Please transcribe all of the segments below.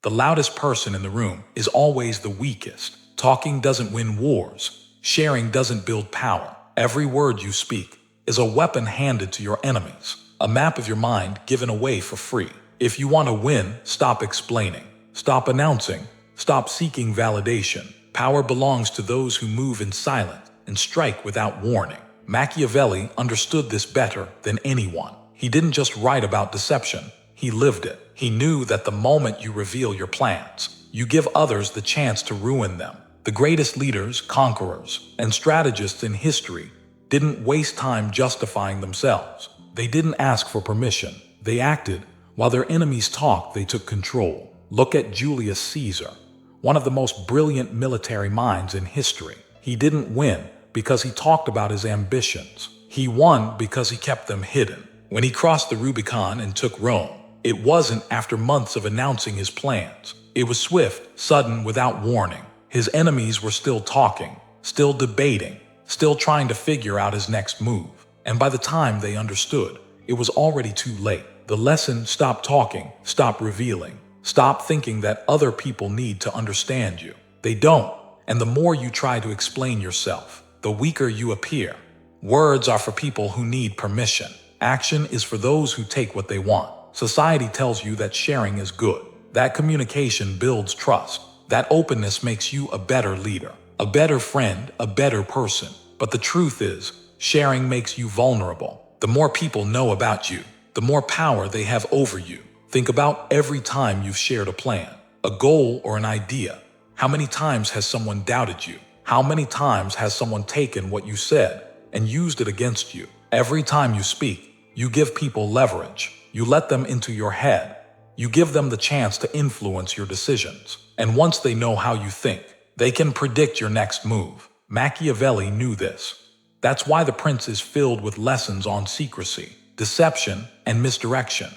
The loudest person in the room is always the weakest. Talking doesn't win wars. Sharing doesn't build power. Every word you speak is a weapon handed to your enemies, a map of your mind given away for free. If you want to win, stop explaining, stop announcing, stop seeking validation. Power belongs to those who move in silence and strike without warning. Machiavelli understood this better than anyone. He didn't just write about deception, he lived it. He knew that the moment you reveal your plans, you give others the chance to ruin them. The greatest leaders, conquerors, and strategists in history didn't waste time justifying themselves. They didn't ask for permission. They acted. While their enemies talked, they took control. Look at Julius Caesar, one of the most brilliant military minds in history. He didn't win because he talked about his ambitions. He won because he kept them hidden. When he crossed the Rubicon and took Rome, it wasn't after months of announcing his plans. It was swift, sudden, without warning. His enemies were still talking, still debating, still trying to figure out his next move. And by the time they understood, it was already too late. The lesson: stop talking, stop revealing, stop thinking that other people need to understand you. They don't. And the more you try to explain yourself, the weaker you appear. Words are for people who need permission. Action is for those who take what they want. Society tells you that sharing is good, that communication builds trust, that openness makes you a better leader, a better friend, a better person. But the truth is, sharing makes you vulnerable. The more people know about you, the more power they have over you. Think about every time you've shared a plan, a goal, or an idea. How many times has someone doubted you? How many times has someone taken what you said and used it against you? Every time you speak, you give people leverage. You let them into your head. You give them the chance to influence your decisions. And once they know how you think, they can predict your next move. Machiavelli knew this. That's why The Prince is filled with lessons on secrecy, deception, and misdirection.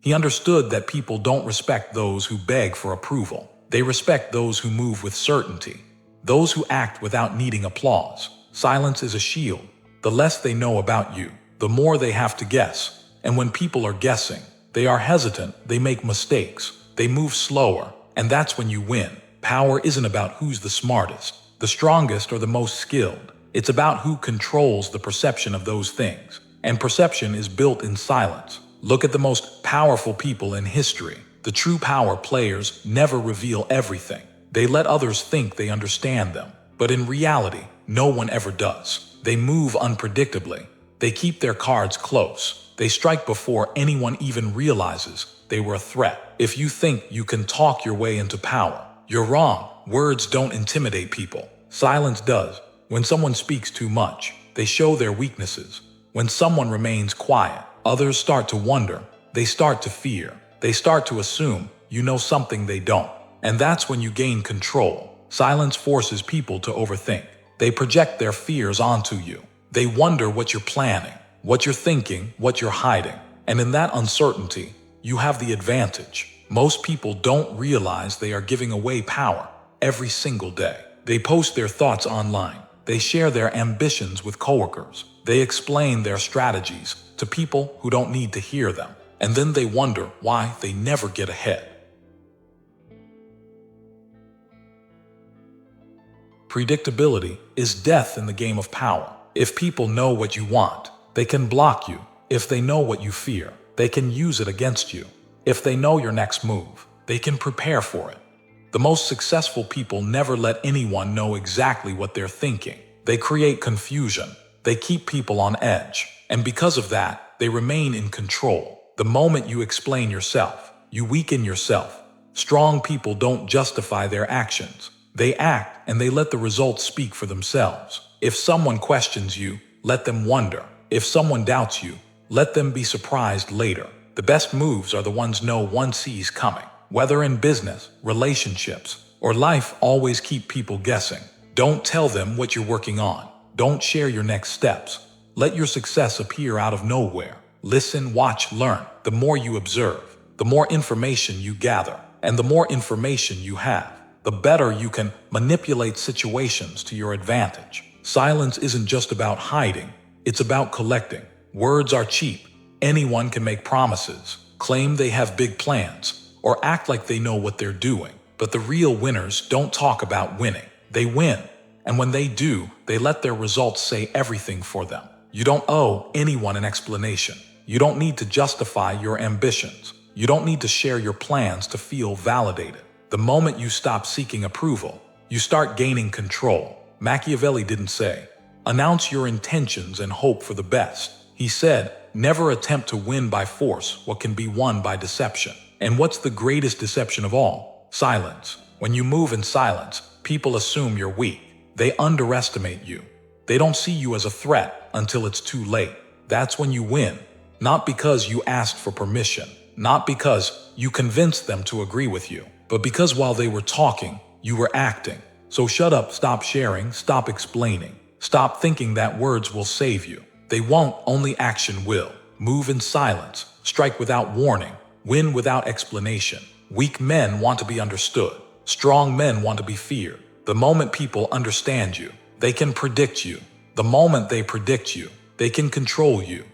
He understood that people don't respect those who beg for approval. They respect those who move with certainty, those who act without needing applause. Silence is a shield. The less they know about you, the more they have to guess. And when people are guessing, they are hesitant, they make mistakes, they move slower, and that's when you win. Power isn't about who's the smartest, the strongest, or the most skilled. It's about who controls the perception of those things. And perception is built in silence. Look at the most powerful people in history. The true power players never reveal everything. They let others think they understand them. But in reality, no one ever does. They move unpredictably. They keep their cards close. They strike before anyone even realizes they were a threat. If you think you can talk your way into power, you're wrong. Words don't intimidate people. Silence does. When someone speaks too much, they show their weaknesses. When someone remains quiet, others start to wonder. They start to fear. They start to assume you know something they don't. And that's when you gain control. Silence forces people to overthink. They project their fears onto you. They wonder what you're planning, what you're thinking, what you're hiding. And in that uncertainty, you have the advantage. Most people don't realize they are giving away power every single day. They post their thoughts online. They share their ambitions with coworkers. They explain their strategies to people who don't need to hear them. And then they wonder why they never get ahead. Predictability is death in the game of power. If people know what you want, they can block you. If they know what you fear, they can use it against you. If they know your next move, they can prepare for it. The most successful people never let anyone know exactly what they're thinking. They create confusion. They keep people on edge. And because of that, they remain in control. The moment you explain yourself, you weaken yourself. Strong people don't justify their actions. They act and they let the results speak for themselves. If someone questions you, let them wonder. If someone doubts you, let them be surprised later. The best moves are the ones no one sees coming. Whether in business, relationships, or life, always keep people guessing. Don't tell them what you're working on. Don't share your next steps. Let your success appear out of nowhere. Listen, watch, learn. The more you observe, the more information you gather. And the more information you have, the better you can manipulate situations to your advantage. Silence isn't just about hiding. It's about collecting. Words are cheap. Anyone can make promises, claim they have big plans, or act like they know what they're doing. But the real winners don't talk about winning. They win. And when they do, they let their results say everything for them. You don't owe anyone an explanation. You don't need to justify your ambitions. You don't need to share your plans to feel validated. The moment you stop seeking approval, you start gaining control. Machiavelli didn't say, "Announce your intentions and hope for the best." He said, "Never attempt to win by force what can be won by deception." And what's the greatest deception of all? Silence. When you move in silence, people assume you're weak. They underestimate you. They don't see you as a threat until it's too late. That's when you win. Not because you asked for permission, not because you convinced them to agree with you, but because while they were talking, you were acting. So shut up, stop sharing, stop explaining. Stop thinking that words will save you. They won't, only action will. Move in silence, strike without warning, win without explanation. Weak men want to be understood. Strong men want to be feared. The moment people understand you, they can predict you. The moment they predict you, they can control you.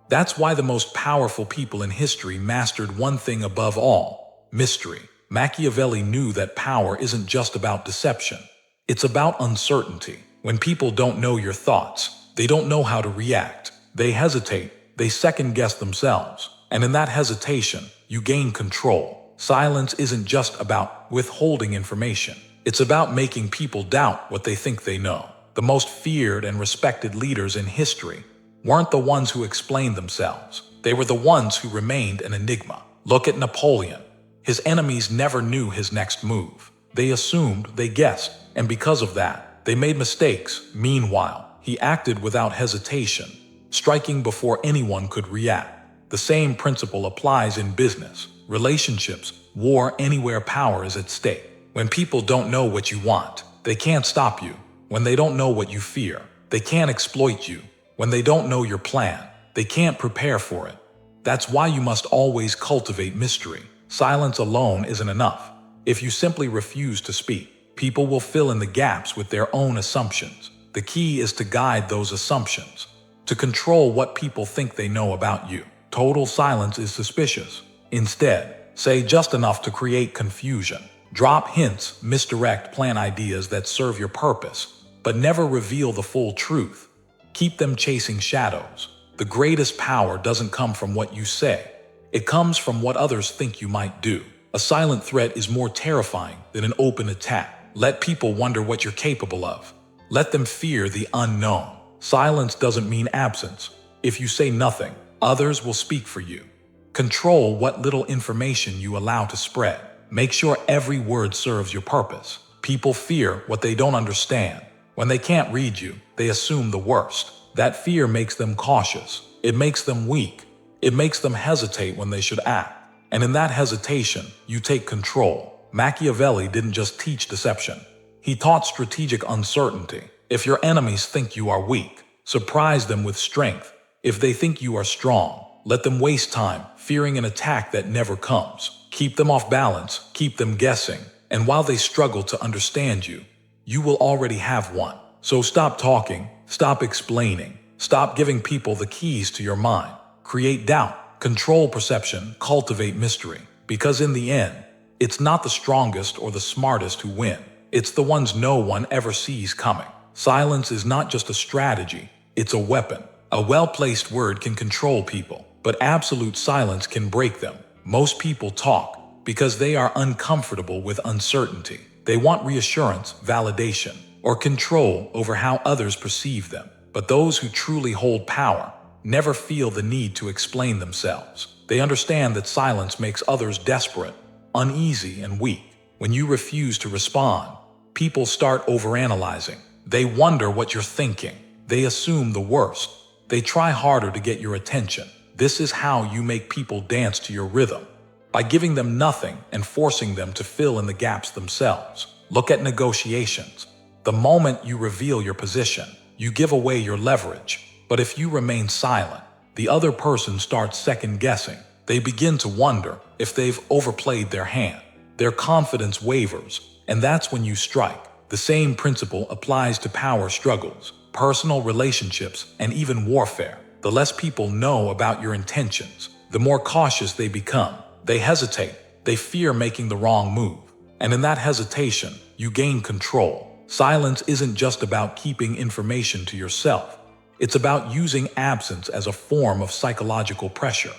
That's why the most powerful people in history mastered one thing above all: mystery. Machiavelli knew that power isn't just about deception. It's about uncertainty. When people don't know your thoughts, they don't know how to react. They hesitate, they second-guess themselves. And in that hesitation, you gain control. Silence isn't just about withholding information. It's about making people doubt what they think they know. The most feared and respected leaders in history weren't the ones who explained themselves. They were the ones who remained an enigma. Look at Napoleon. His enemies never knew his next move. They assumed, they guessed, and because of that, they made mistakes. Meanwhile, he acted without hesitation, striking before anyone could react. The same principle applies in business, relationships, war, anywhere power is at stake. When people don't know what you want, they can't stop you. When they don't know what you fear, they can't exploit you. When they don't know your plan, they can't prepare for it. That's why you must always cultivate mystery. Silence alone isn't enough. If you simply refuse to speak, people will fill in the gaps with their own assumptions. The key is to guide those assumptions, to control what people think they know about you. Total silence is suspicious. Instead, say just enough to create confusion. Drop hints, misdirect, plant ideas that serve your purpose, but never reveal the full truth. Keep them chasing shadows. The greatest power doesn't come from what you say. It comes from what others think you might do. A silent threat is more terrifying than an open attack. Let people wonder what you're capable of. Let them fear the unknown. Silence doesn't mean absence. If you say nothing, others will speak for you. Control what little information you allow to spread. Make sure every word serves your purpose. People fear what they don't understand. When they can't read you, they assume the worst. That fear makes them cautious. It makes them weak. It makes them hesitate when they should act. And in that hesitation, you take control. Machiavelli didn't just teach deception. He taught strategic uncertainty. If your enemies think you are weak, surprise them with strength. If they think you are strong, let them waste time, fearing an attack that never comes. Keep them off balance, keep them guessing. And while they struggle to understand you, you will already have one. So stop talking, stop explaining, stop giving people the keys to your mind. Create doubt, control perception, cultivate mystery. Because in the end, it's not the strongest or the smartest who win. It's the ones no one ever sees coming. Silence is not just a strategy, it's a weapon. A well-placed word can control people, but absolute silence can break them. Most people talk because they are uncomfortable with uncertainty. They want reassurance, validation, or control over how others perceive them. But those who truly hold power never feel the need to explain themselves. They understand that silence makes others desperate, uneasy, and weak. When you refuse to respond, people start overanalyzing. They wonder what you're thinking. They assume the worst. They try harder to get your attention. This is how you make people dance to your rhythm, by giving them nothing and forcing them to fill in the gaps themselves. Look at negotiations. The moment you reveal your position, you give away your leverage. But if you remain silent, the other person starts second-guessing. They begin to wonder if they've overplayed their hand. Their confidence wavers, and that's when you strike. The same principle applies to power struggles, personal relationships, and even warfare. The less people know about your intentions, the more cautious they become. They hesitate, They fear making the wrong move. And in that hesitation, you gain control. Silence isn't just about keeping information to yourself. It's about using absence as a form of psychological pressure.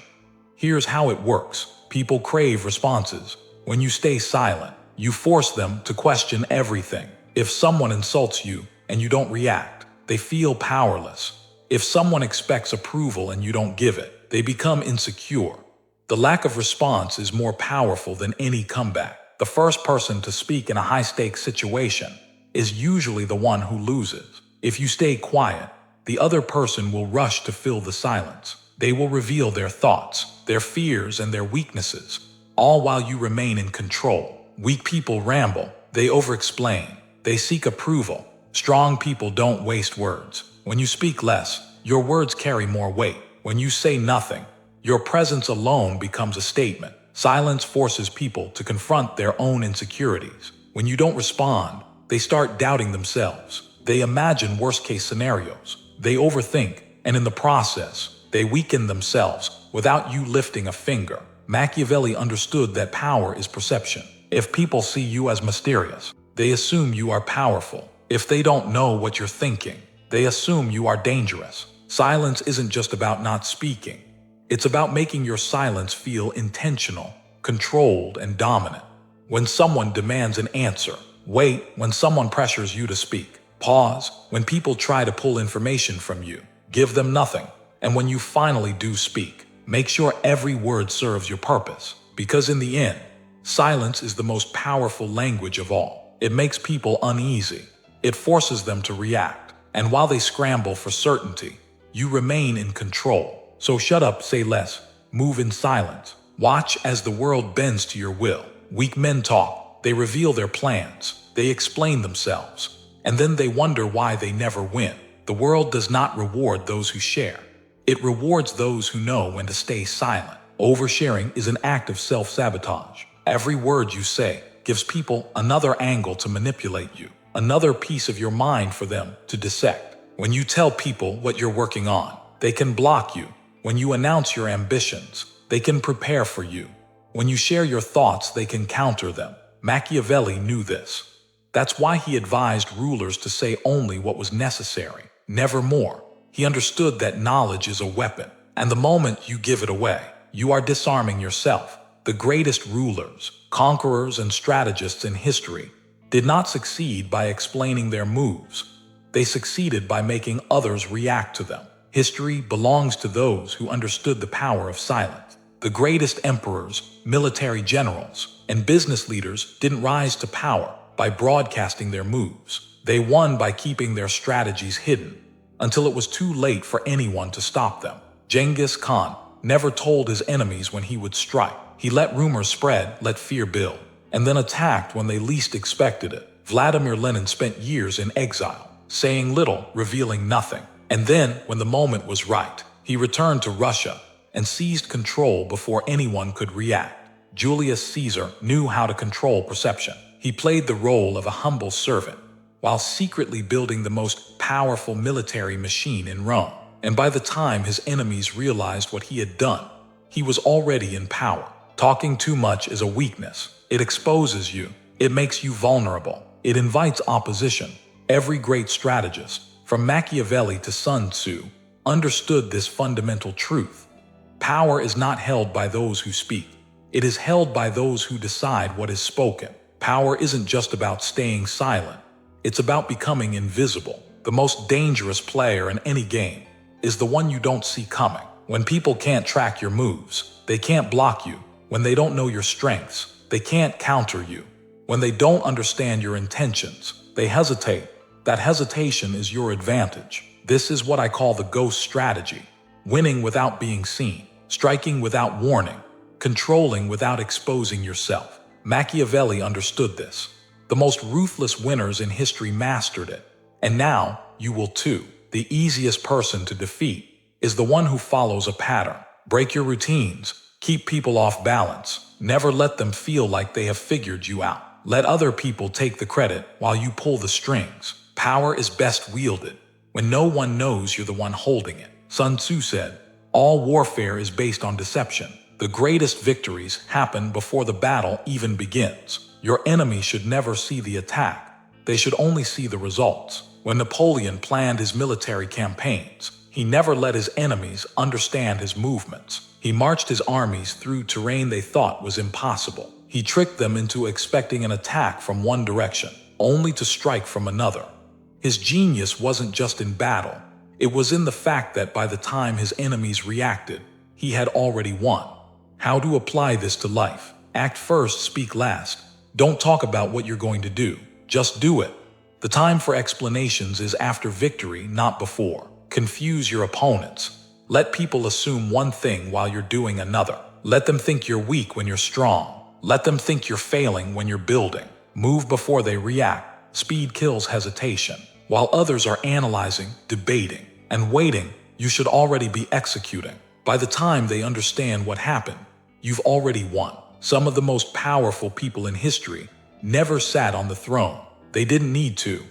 Here's how it works. People crave responses. When you stay silent, you force them to question everything. If someone insults you and you don't react, they feel powerless. If someone expects approval and you don't give it, they become insecure. The lack of response is more powerful than any comeback. The first person to speak in a high-stakes situation is usually the one who loses. If you stay quiet, the other person will rush to fill the silence. They will reveal their thoughts, their fears, and their weaknesses, all while you remain in control. Weak people ramble, they over-explain, they seek approval. Strong people don't waste words. When you speak less, your words carry more weight. When you say nothing, your presence alone becomes a statement. Silence forces people to confront their own insecurities. When you don't respond, they start doubting themselves. They imagine worst-case scenarios. They overthink, and in the process, they weaken themselves without you lifting a finger. Machiavelli understood that power is perception. If people see you as mysterious, they assume you are powerful. If they don't know what you're thinking, they assume you are dangerous. Silence isn't just about not speaking. It's about making your silence feel intentional, controlled, and dominant. When someone demands an answer, wait. When someone pressures you to speak, pause. When people try to pull information from you, give them nothing. And when you finally do speak, make sure every word serves your purpose. Because in the end, silence is the most powerful language of all. It makes people uneasy. It forces them to react. And while they scramble for certainty, you remain in control. So shut up, say less, move in silence. Watch as the world bends to your will. Weak men talk, they reveal their plans, they explain themselves, and then they wonder why they never win. The world does not reward those who share. It rewards those who know when to stay silent. Oversharing is an act of self-sabotage. Every word you say gives people another angle to manipulate you, another piece of your mind for them to dissect. When you tell people what you're working on, they can block you. When you announce your ambitions, they can prepare for you. When you share your thoughts, they can counter them. Machiavelli knew this. That's why he advised rulers to say only what was necessary, never more. He understood that knowledge is a weapon, and the moment you give it away, you are disarming yourself. The greatest rulers, conquerors, and strategists in history did not succeed by explaining their moves. They succeeded by making others react to them. History belongs to those who understood the power of silence. The greatest emperors, military generals, and business leaders didn't rise to power by broadcasting their moves. They won by keeping their strategies hidden until it was too late for anyone to stop them. Genghis Khan never told his enemies when he would strike. He let rumors spread, let fear build, and then attacked when they least expected it. Vladimir Lenin spent years in exile, saying little, revealing nothing. And then, when the moment was right, he returned to Russia and seized control before anyone could react. Julius Caesar knew how to control perception. He played the role of a humble servant, while secretly building the most powerful military machine in Rome. And by the time his enemies realized what he had done, he was already in power. Talking too much is a weakness. It exposes you. It makes you vulnerable. It invites opposition. Every great strategist, from Machiavelli to Sun Tzu, understood this fundamental truth. Power is not held by those who speak. It is held by those who decide what is spoken. Power isn't just about staying silent. It's about becoming invisible. The most dangerous player in any game is the one you don't see coming. When people can't track your moves, they can't block you. When they don't know your strengths, they can't counter you. When they don't understand your intentions, they hesitate. That hesitation is your advantage. This is what I call the ghost strategy. Winning without being seen, striking without warning, controlling without exposing yourself. Machiavelli understood this. The most ruthless winners in history mastered it. And now, you will too. The easiest person to defeat is the one who follows a pattern. Break your routines. Keep people off balance. Never let them feel like they have figured you out. Let other people take the credit while you pull the strings. Power is best wielded when no one knows you're the one holding it. Sun Tzu said, "All warfare is based on deception." The greatest victories happen before the battle even begins. Your enemy should never see the attack. They should only see the results. When Napoleon planned his military campaigns, he never let his enemies understand his movements. He marched his armies through terrain they thought was impossible. He tricked them into expecting an attack from one direction, only to strike from another. His genius wasn't just in battle. It was in the fact that by the time his enemies reacted, he had already won. How to apply this to life? Act first, speak last. Don't talk about what you're going to do. Just do it. The time for explanations is after victory, not before. Confuse your opponents. Let people assume one thing while you're doing another. Let them think you're weak when you're strong. Let them think you're failing when you're building. Move before they react. Speed kills hesitation. While others are analyzing, debating, and waiting, you should already be executing. By the time they understand what happened, you've already won. Some of the most powerful people in history never sat on the throne. They didn't need to.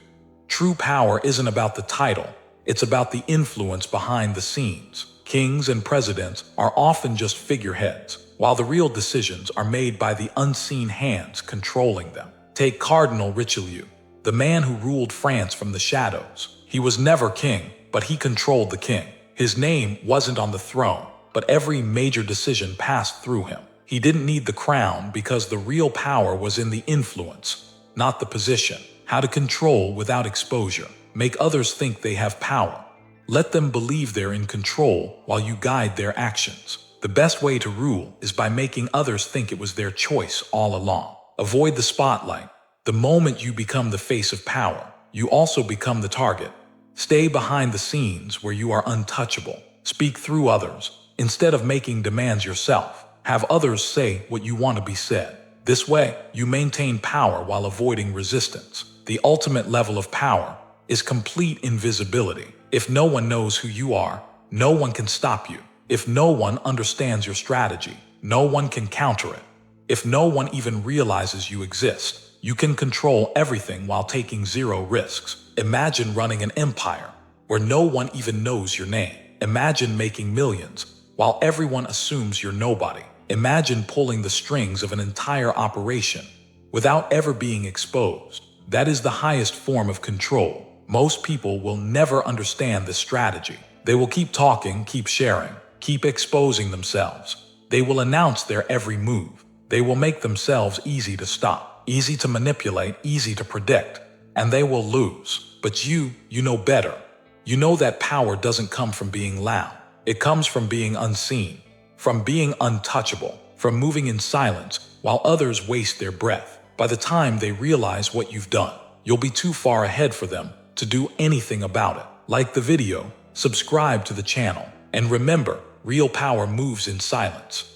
True power isn't about the title. It's about the influence behind the scenes. Kings and presidents are often just figureheads, while the real decisions are made by the unseen hands controlling them. Take Cardinal Richelieu, the man who ruled France from the shadows. He was never king, but he controlled the king. His name wasn't on the throne, but every major decision passed through him. He didn't need the crown because the real power was in the influence, not the position. How to control without exposure. Make others think they have power. Let them believe they're in control while you guide their actions. The best way to rule is by making others think it was their choice all along. Avoid the spotlight. The moment you become the face of power, you also become the target. Stay behind the scenes where you are untouchable. Speak through others. Instead of making demands yourself, have others say what you want to be said. This way, you maintain power while avoiding resistance. The ultimate level of power is complete invisibility. If no one knows who you are, no one can stop you. If no one understands your strategy, no one can counter it. If no one even realizes you exist, you can control everything while taking zero risks. Imagine running an empire where no one even knows your name. Imagine making millions while everyone assumes you're nobody. Imagine pulling the strings of an entire operation without ever being exposed. That is the highest form of control. Most people will never understand this strategy. They will keep talking, keep sharing, keep exposing themselves. They will announce their every move. They will make themselves easy to stop, easy to manipulate, easy to predict, and they will lose. But you know better. You know that power doesn't come from being loud. It comes from being unseen, from being untouchable, from moving in silence while others waste their breath. By the time they realize what you've done, you'll be too far ahead for them to do anything about it. Like the video, subscribe to the channel, and remember, real power moves in silence.